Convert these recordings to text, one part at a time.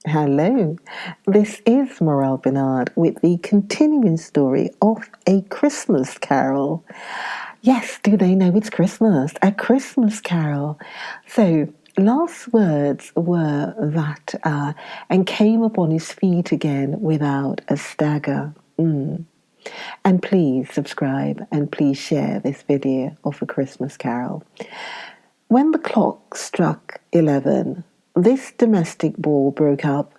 Hello, this is Morel Benard with the continuing story of A Christmas Carol. Yes, do they know it's Christmas? A Christmas Carol. So, last words were that, and came upon his feet again without a stagger. And please subscribe and please share this video of A Christmas Carol. When the clock struck 11, this domestic ball broke up.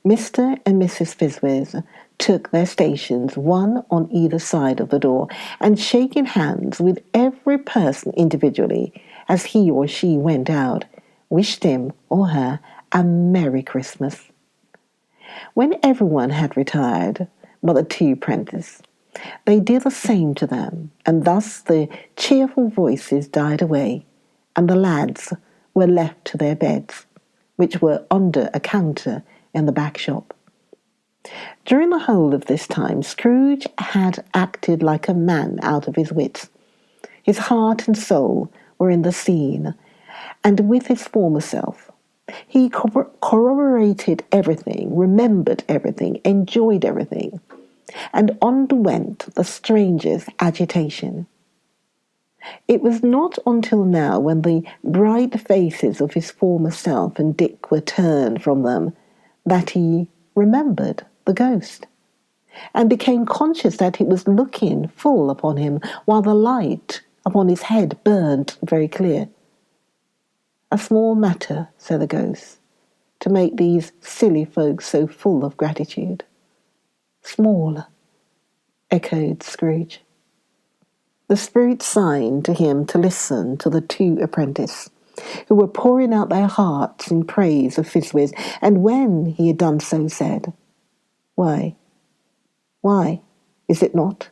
Mr. and Mrs. Fizwiz took their stations, one on either side of the door, and shaking hands with every person individually as he or she went out, wished him or her a Merry Christmas. When everyone had retired but the two apprentices, they did the same to them, and thus the cheerful voices died away, and the lads were left to their beds, which were under a counter in the back shop. During the whole of this time, Scrooge had acted like a man out of his wits. His heart and soul were in the scene, and with his former self. He corroborated everything, remembered everything, enjoyed everything, and underwent the strangest agitation. It was not until now, when the bright faces of his former self and Dick were turned from them, that he remembered the ghost, and became conscious that it was looking full upon him, while the light upon his head burned very clear. "A small matter," said the ghost, "to make these silly folks so full of gratitude." "Small," echoed Scrooge. The spirit signed to him to listen to the two apprentices, who were pouring out their hearts in praise of Fizwiz, and when he had done so, said, Why, is it not?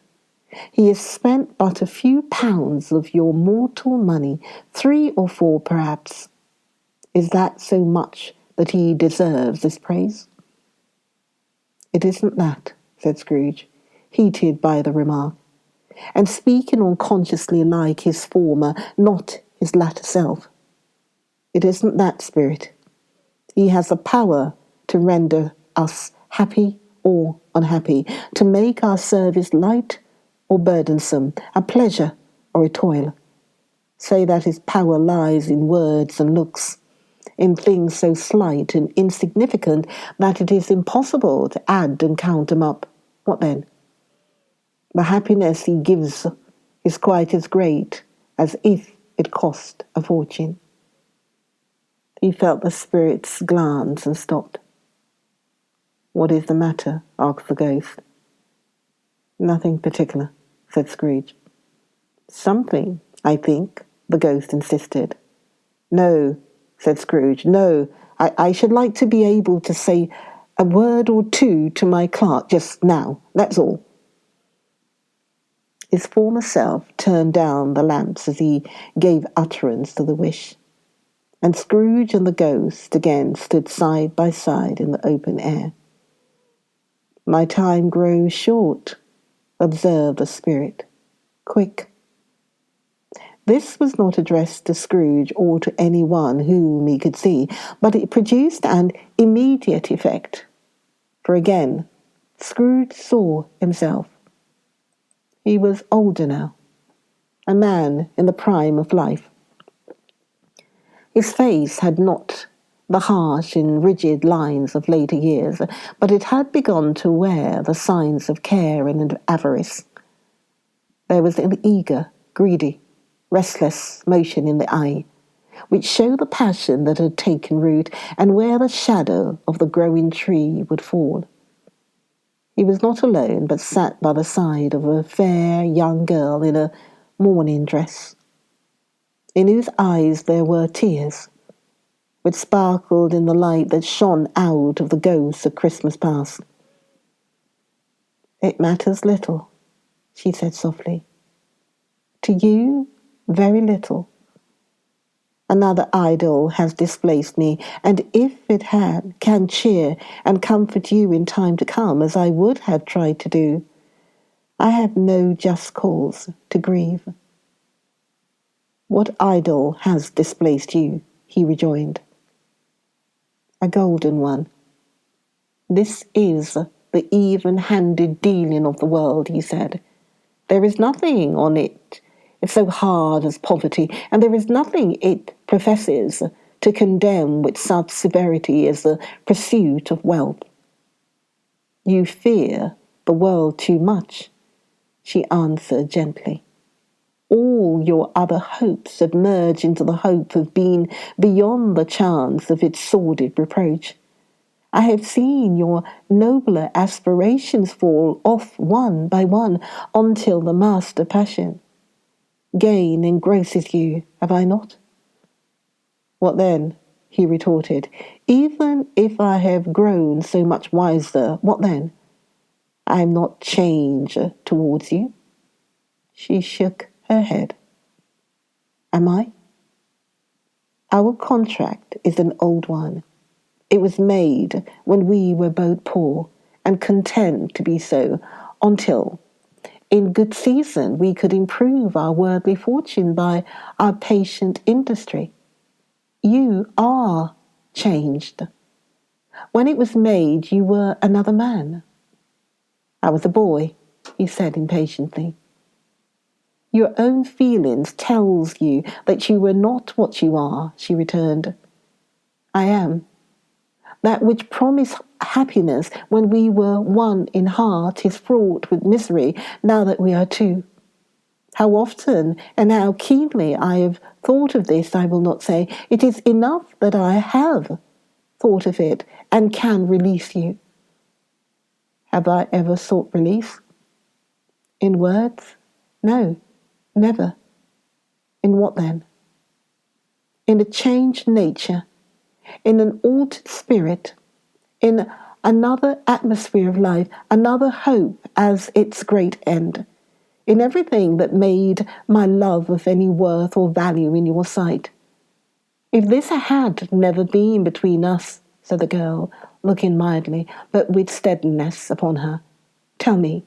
He has spent but a few pounds of your mortal money, 3 or 4 perhaps. Is that so much that he deserves this praise?" "It isn't that," said Scrooge, heated by the remark, and speaking unconsciously like his former, not his latter self. "It isn't that, spirit. He has the power to render us happy or unhappy, to make our service light or burdensome, a pleasure or a toil. Say that his power lies in words and looks, in things so slight and insignificant that it is impossible to add and count them up. What then? The happiness he gives is quite as great as if it cost a fortune." He felt the spirit's glance and stopped. "What is the matter?" asked the ghost. "Nothing particular," said Scrooge. "Something, I think," the ghost insisted. "No," said Scrooge, "no. I should like to be able to say a word or two to my clerk just now, that's all." His former self turned down the lamps as he gave utterance to the wish, and Scrooge and the ghost again stood side by side in the open air. "My time grows short," observed the spirit. "Quick." This was not addressed to Scrooge or to any one whom he could see, but it produced an immediate effect, for again Scrooge saw himself. He was older now, a man in the prime of life. His face had not the harsh and rigid lines of later years, but it had begun to wear the signs of care and avarice. There was an eager, greedy, restless motion in the eye, which showed the passion that had taken root, and where the shadow of the growing tree would fall. He was not alone, but sat by the side of a fair young girl in a mourning dress, in whose eyes there were tears, which sparkled in the light that shone out of the ghosts of Christmas past. "It matters little," she said softly. "To you, very little. Another idol has displaced me, and if it can cheer and comfort you in time to come, as I would have tried to do, I have no just cause to grieve." "What idol has displaced you?" he rejoined. "A golden one," This is the even-handed dealing of the world, he said. There is nothing on it it's so hard as poverty, and there is nothing it professes to condemn with such severity as the pursuit of wealth. You fear the world too much, she answered gently. All your other hopes submerge into the hope of being beyond the chance of its sordid reproach. I have seen your nobler aspirations fall off one by one until the master passion. Gain engrosses you, have I not? What then? He retorted. Even if I have grown so much wiser, what then? I am not changed towards you. She shook her head. Am I? Our contract is an old one. It was made when we were both poor and content to be so, until, in good season, we could improve our worldly fortune by our patient industry. You are changed. When it was made, you were another man. I was a boy, he said impatiently. Your own feelings tells you that you were not what you are, she returned. I am. That which promised happiness when we were one in heart is fraught with misery now that we are two. How often and how keenly I have thought of this, I will not say. It is enough that I have thought of it and can release you. Have I ever sought release? In words? No, never. In what then? In a changed nature, in an altered spirit, in another atmosphere of life, another hope as its great end, in everything that made my love of any worth or value in your sight. If this had never been between us, said the girl, looking mildly, but with steadiness upon her, tell me,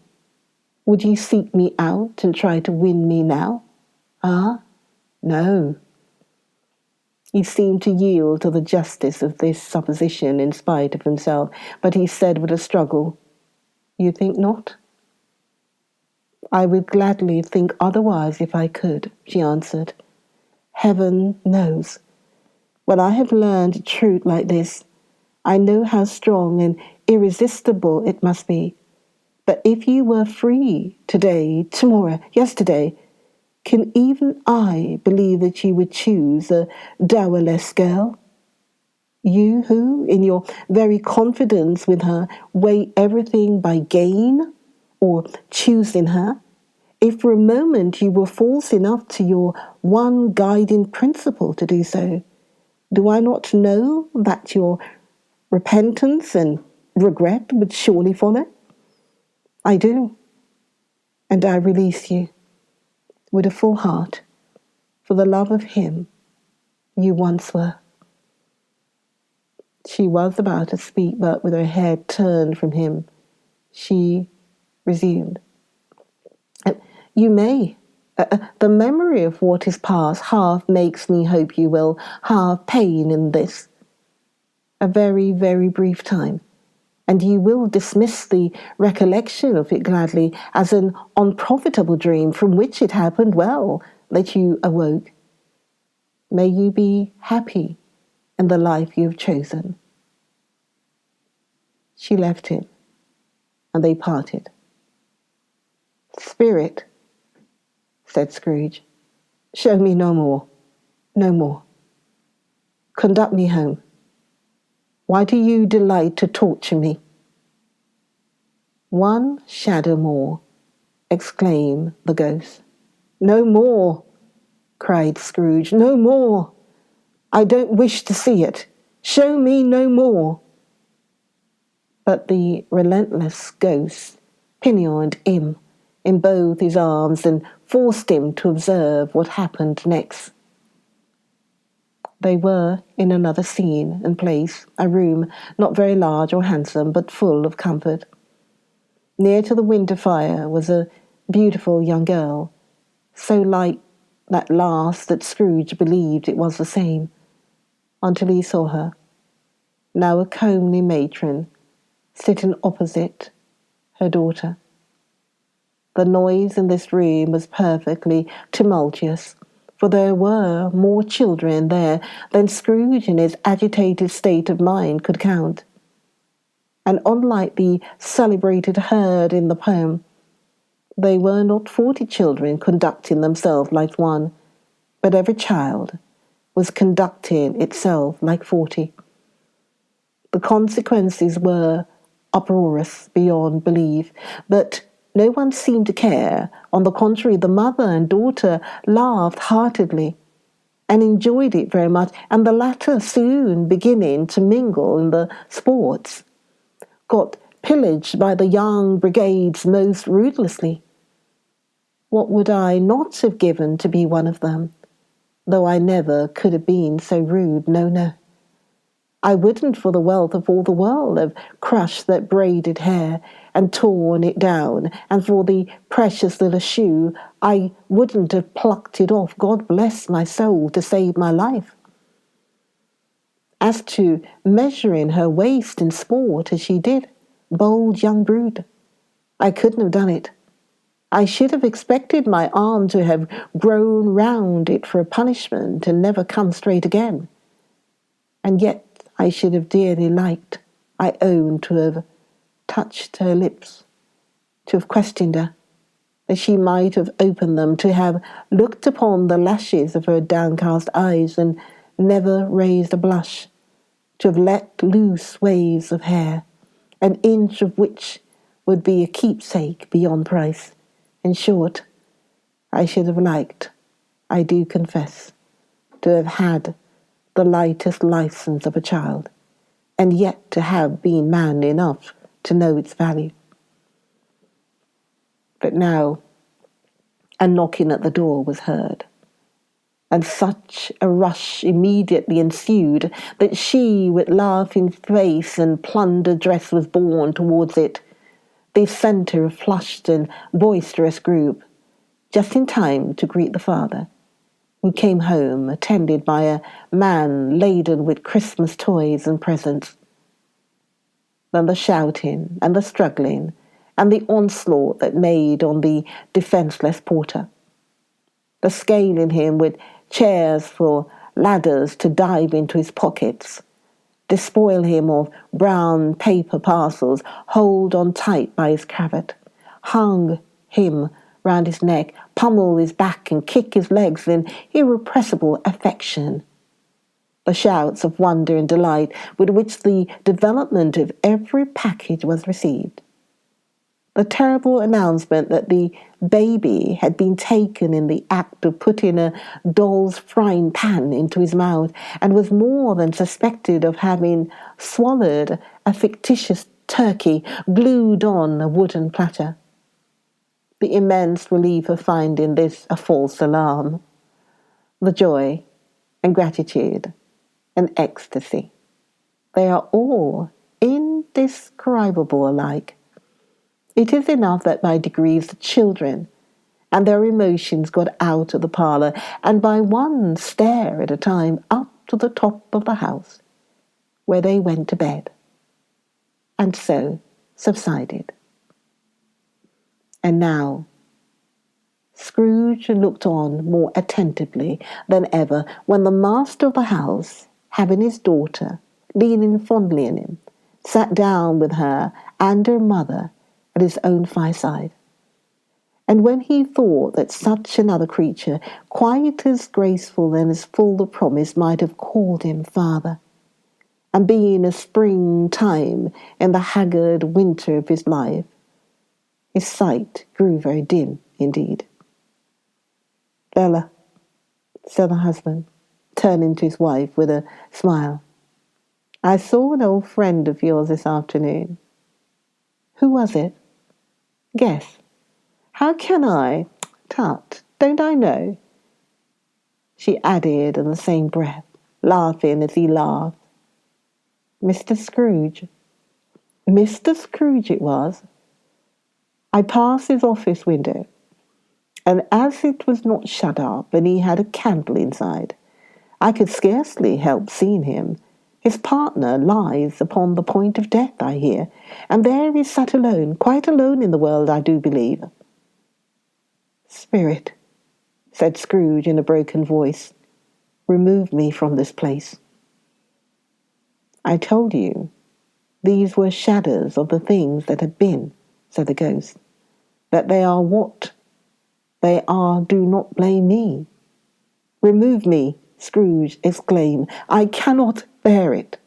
would you seek me out and try to win me now? Ah, no. He seemed to yield to the justice of this supposition in spite of himself, but he said with a struggle, You think not? I would gladly think otherwise if I could, she answered. Heaven knows. When I have learned a truth like this, I know how strong and irresistible it must be. But if you were free today, tomorrow, yesterday, can even I believe that you would choose a dowerless girl? You who, in your very confidence with her, weigh everything by gain or choosing her, if for a moment you were false enough to your one guiding principle to do so, do I not know that your repentance and regret would surely follow? I do, and I release you with a full heart for the love of him you once were. She was about to speak, but with her head turned from him, she resumed. You may. The memory of what is past half makes me hope you will have pain in this. A very, very brief time, and you will dismiss the recollection of it gladly as an unprofitable dream from which it happened well that you awoke. May you be happy in the life you have chosen. She left him, and they parted. Spirit, said Scrooge, show me no more, no more. Conduct me home. Why do you delight to torture me? One shadow more, exclaimed the ghost. No more, cried Scrooge, no more. I don't wish to see it. Show me no more. But the relentless ghost pinioned him in both his arms and forced him to observe what happened next. They were in another scene and place, a room not very large or handsome, but full of comfort. Near to the winter fire was a beautiful young girl, so like that last that Scrooge believed it was the same, until he saw her, now a comely matron, sitting opposite her daughter. The noise in this room was perfectly tumultuous, for there were more children there than Scrooge in his agitated state of mind could count. And unlike the celebrated herd in the poem, they were not 40 children conducting themselves like one, but every child was conducting itself like 40. The consequences were uproarious beyond belief, but no one seemed to care. On the contrary, the mother and daughter laughed heartily and enjoyed it very much, and the latter, soon beginning to mingle in the sports, got pillaged by the young brigades most ruthlessly. What would I not have given to be one of them, though I never could have been so rude, no. I wouldn't for the wealth of all the world have crushed that braided hair and torn it down, and for the precious little shoe I wouldn't have plucked it off, God bless my soul, to save my life. As to measuring her waist in sport as she did, bold young brood, I couldn't have done it. I should have expected my arm to have grown round it for a punishment and never come straight again. And yet I should have dearly liked, I own, to have touched her lips, to have questioned her, that she might have opened them, to have looked upon the lashes of her downcast eyes and never raised a blush, to have let loose waves of hair, an inch of which would be a keepsake beyond price. In short, I should have liked, I do confess, to have had the lightest license of a child, and yet to have been man enough to know its value. But now a knocking at the door was heard, and such a rush immediately ensued that she, with laughing face and plundered dress, was borne towards it, the centre of flushed and boisterous group, just in time to greet the father, who came home attended by a man laden with Christmas toys and presents. Then the shouting and the struggling and the onslaught that made on the defenceless porter, the scaling him with chairs for ladders to dive into his pockets, despoil him of brown paper parcels, hold on tight by his cravat, hung him round his neck, pummel his back and kick his legs in irrepressible affection. The shouts of wonder and delight with which the development of every package was received. The terrible announcement that the baby had been taken in the act of putting a doll's frying pan into his mouth, and was more than suspected of having swallowed a fictitious turkey glued on a wooden platter. The immense relief of finding this a false alarm, the joy and gratitude and ecstasy, they are all indescribable alike. It is enough that by degrees the children and their emotions got out of the parlour, and by one stair at a time up to the top of the house, where they went to bed, and so subsided. And now Scrooge looked on more attentively than ever when the master of the house, having his daughter leaning fondly on him, sat down with her and her mother at his own fireside. And when he thought that such another creature, quite as graceful and as full of promise, might have called him father, and being a springtime in the haggard winter of his life, his sight grew very dim indeed. "Bella," said the husband, turning to his wife with a smile, "I saw an old friend of yours this afternoon." "Who was it?" "Guess." "How can I? Tut, don't I know?" she added in the same breath, laughing as he laughed. "Mr. Scrooge." Mr. Scrooge it was. I passed his office window, and as it was not shut up and he had a candle inside, I could scarcely help seeing him, His partner lies upon the point of death, I hear, and there he sat alone, quite alone in the world, I do believe. Spirit, said Scrooge in a broken voice, remove me from this place. I told you, these were shadows of the things that had been, said the ghost. That they are what they are, do not blame me. Remove me, Scrooge exclaimed. I cannot bear it.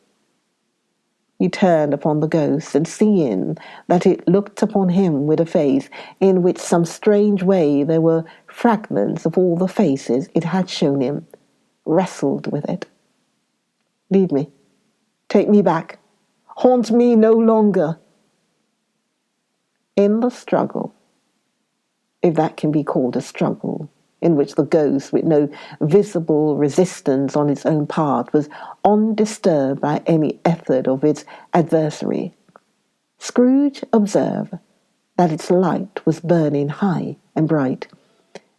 He turned upon the ghost, and seeing that it looked upon him with a face in which some strange way there were fragments of all the faces it had shown him, wrestled with it. Leave me. Take me back. Haunt me no longer. In the struggle, if that can be called a struggle, in which the ghost, with no visible resistance on its own part, was undisturbed by any effort of its adversary, Scrooge observed that its light was burning high and bright,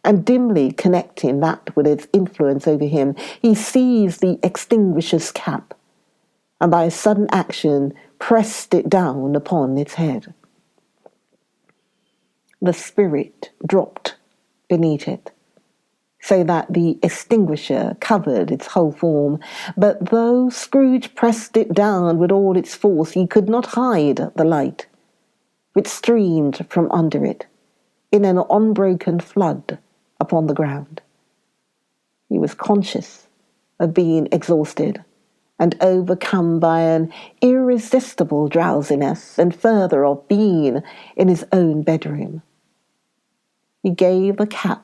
and dimly connecting that with its influence over him, he seized the extinguisher's cap, and by a sudden action pressed it down upon its head. The spirit dropped beneath it, so that the extinguisher covered its whole form, but though Scrooge pressed it down with all its force, he could not hide the light, which streamed from under it in an unbroken flood upon the ground. He was conscious of being exhausted and overcome by an irresistible drowsiness, and further of being in his own bedroom. He gave the cap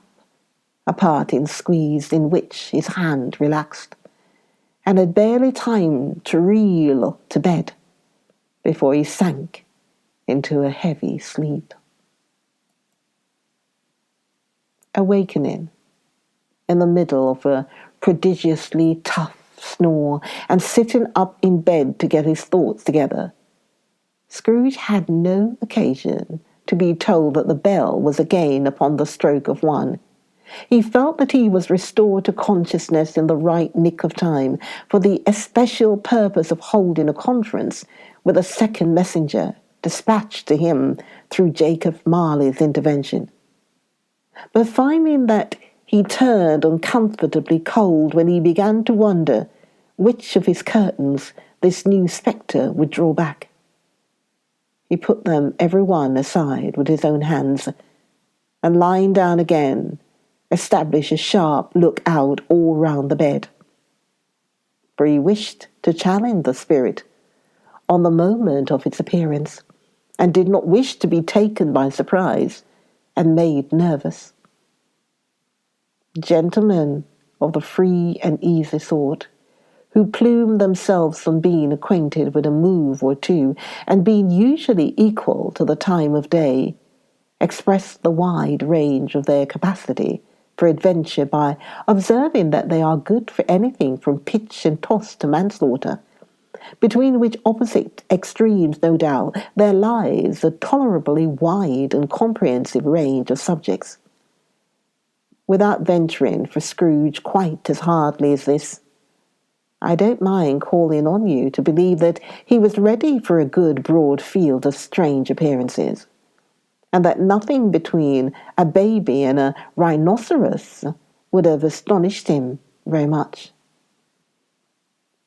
a parting squeeze in which his hand relaxed, and had barely time to reel to bed before he sank into a heavy sleep. Awakening in the middle of a prodigiously tough snore, and sitting up in bed to get his thoughts together, Scrooge had no occasion to be told that the bell was again upon the stroke of 1. He felt that he was restored to consciousness in the right nick of time for the especial purpose of holding a conference with a second messenger dispatched to him through Jacob Marley's intervention. But finding that he turned uncomfortably cold when he began to wonder which of his curtains this new spectre would draw back, he put them every one aside with his own hands, and lying down again, established a sharp look-out all round the bed. For he wished to challenge the spirit on the moment of its appearance, and did not wish to be taken by surprise and made nervous. Gentlemen of the free and easy sort, who plume themselves on being acquainted with a move or two, and being usually equal to the time of day, express the wide range of their capacity for adventure by observing that they are good for anything from pitch and toss to manslaughter, between which opposite extremes, no doubt, there lies a tolerably wide and comprehensive range of subjects. Without venturing for Scrooge quite as hardly as this, I don't mind calling on you to believe that he was ready for a good broad field of strange appearances, and that nothing between a baby and a rhinoceros would have astonished him very much.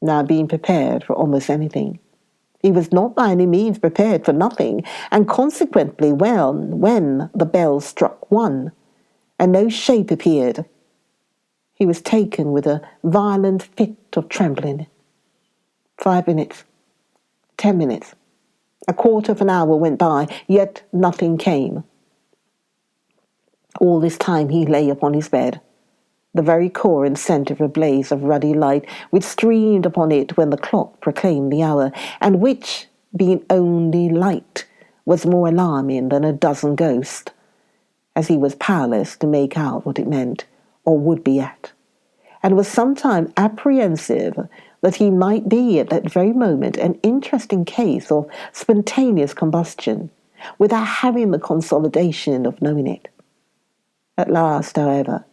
Now, being prepared for almost anything, he was not by any means prepared for nothing, and consequently, when the bell struck 1, and no shape appeared, he was taken with a violent fit of trembling. 5 minutes, 10 minutes, a quarter of an hour went by, yet nothing came. All this time he lay upon his bed, the very core and centre of a blaze of ruddy light which streamed upon it when the clock proclaimed the hour, and which, being only light, was more alarming than a dozen ghosts, as he was powerless to make out what it meant, or would be at, and was sometimes apprehensive that he might be at that very moment an interesting case of spontaneous combustion, without having the consolidation of knowing it. At last, however,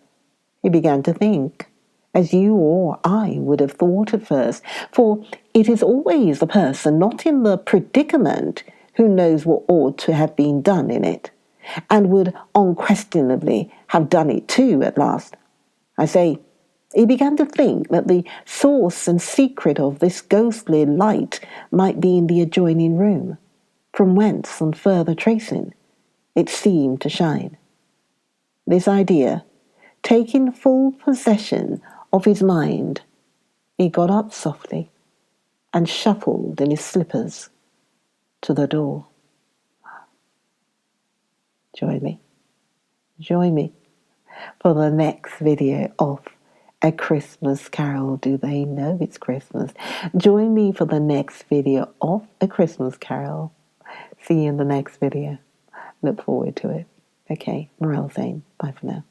he began to think, as you or I would have thought at first, for it is always the person not in the predicament who knows what ought to have been done in it, and would unquestionably have done it too at last. I say, he began to think that the source and secret of this ghostly light might be in the adjoining room, from whence, on further tracing, it seemed to shine. This idea, taking full possession of his mind, he got up softly and shuffled in his slippers to the door. Join me for the next video of A Christmas Carol. Do they know it's Christmas? Join me for the next video of A Christmas Carol. See you in the next video. Look forward to it. Okay, Morel saying bye for now.